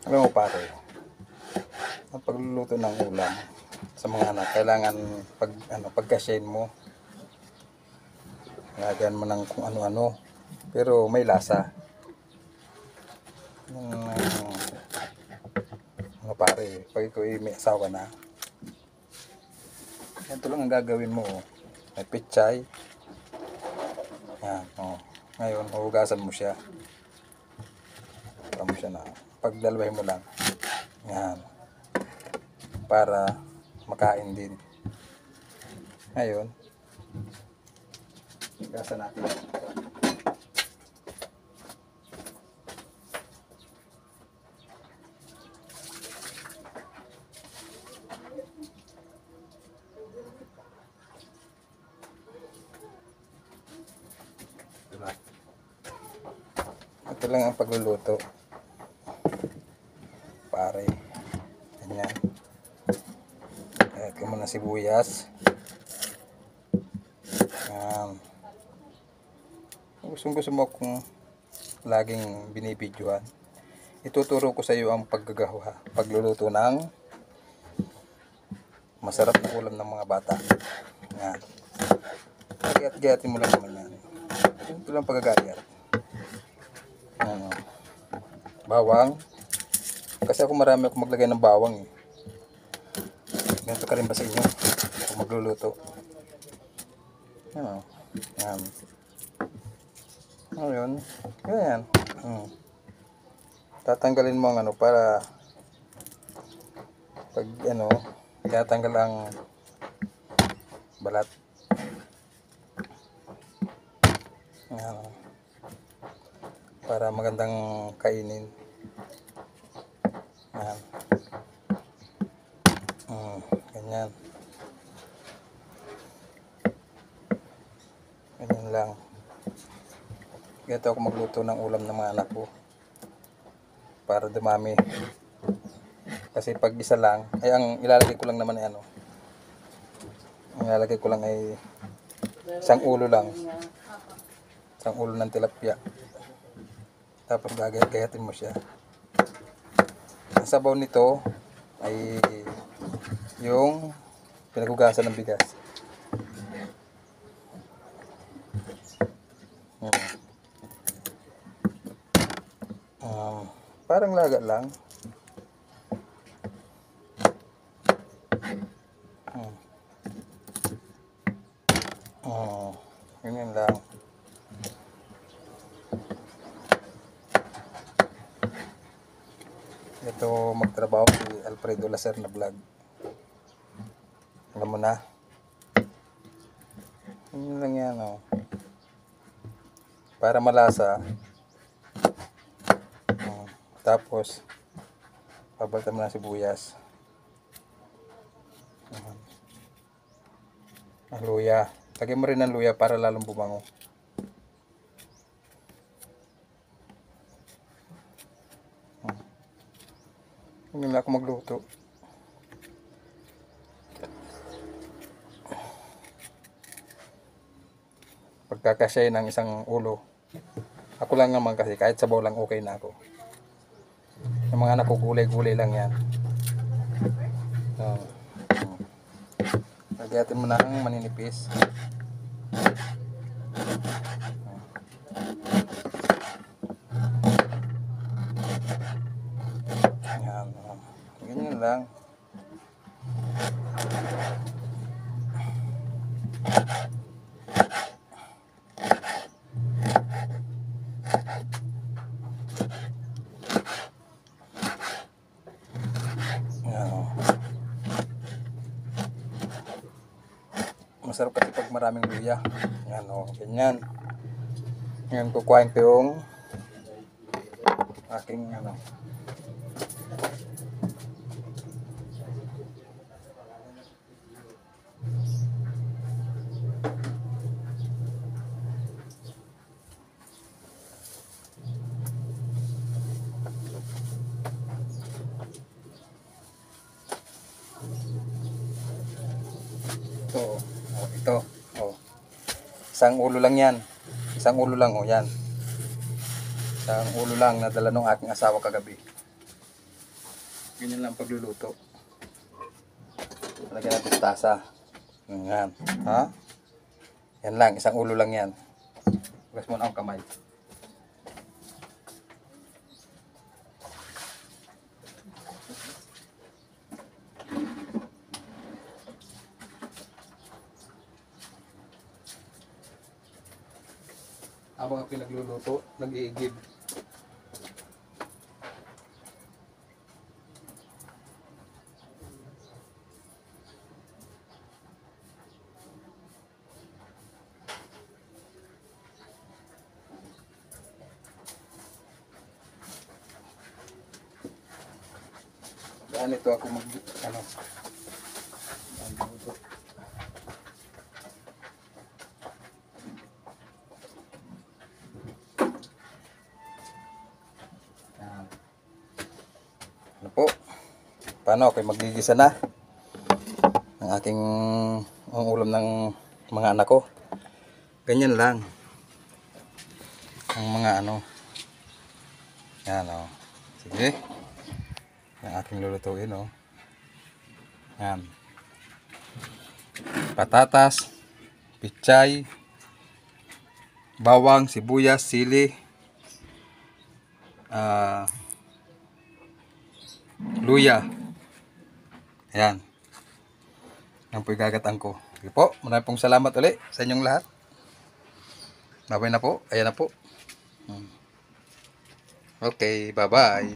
Alam mo pare, ang pagluluto ng ulam sa mga anak, kailangan pagkasyahin mo, lagyan mo ng kung ano-ano, pero may lasa. Yung, pare, pag ikaw may asawa na, ito lang ang gagawin mo. Oh. May pichay. Yan, oh. Ngayon, huhugasan mo siya. Hugasan mo siya na. Pagdalawahin mo lang. Yan. Para makain din. Ngayon, hugasan natin. Diba? Ito lang ang pagluluto. Pare. Ganyan. Kaya mo na sibuyas. Gusto mo kung laging binibidyohan, ituturo ko sa iyo ang pagluluto ng masarap na ulam ng mga bata. Yan. Gayat-gayatin mo lang naman yan. Ito lang pagagayat. Bawang. Kasi ako marami ako maglagay ng bawang. Ganito ka rin ba sa inyo kung magluluto? Yan. Yan. Ngayon, ganyan. Tatanggalin mo ang para pag tatanggal ang balat. Para magandang kainin. Ganyan. Ganyan lang. Ganito ako magluto ng ulam ng mga anak ko para dumami. Kasi pag isa lang, ay ang ilalagay ko lang naman ay ang ilalagay ko lang ay isang ulo lang. Isang ulo ng tilapia. Tapos gagayatin mo siya. Ang sabaw nito ay yung pinaghugasan ng bigas. Parang laga lang. Ganyan lang. Ito magtrabaho si Alfredo Lacer na vlog. Alam mo na. Ganyan lang yan, oh. Para malasa. Tapos pabaltan mo na sibuyas. Ang luya. Lagyan mo rin ng luya para lalong bumango. Hindi na ako magluto. Pagkakasya ng isang ulo. Ako lang naman kasi kahit sabaw lang okay na ako. Yung mga anak ko gulay-gulay lang yan. Lagyatin mo na ang maninipis. Yan. Ganyan lang. Masarap kasi pag maraming luya. Yan o, ganyan. Ngayon kukuhain ko yung aking ito. Isang ulo lang yan. Isang ulo lang, yan. Isang ulo lang na dala ng aking asawa kagabi. Ganyan lang pagluluto. Lagyan natin sa tasa. Yan. Ha? Yan lang, isang ulo lang yan. Hugas mo na ang kamay. Habang pinagluluto, nag-iigib. Ganito ako magluto. Ano po? Paano ako magigisa na ang aking ang ulam ng mga anak ko. Ganyan lang ang mga ano. Yan o. Sige. Ang aking lulutuin o. Yan. Patatas, pichay, bawang, sibuyas, sili, luya. Ayan. Yan po igagatan ko. Sige po. Maraming pong salamat ulit sa inyong lahat. Babay na po. Ayan na po. Okay. Bye-bye.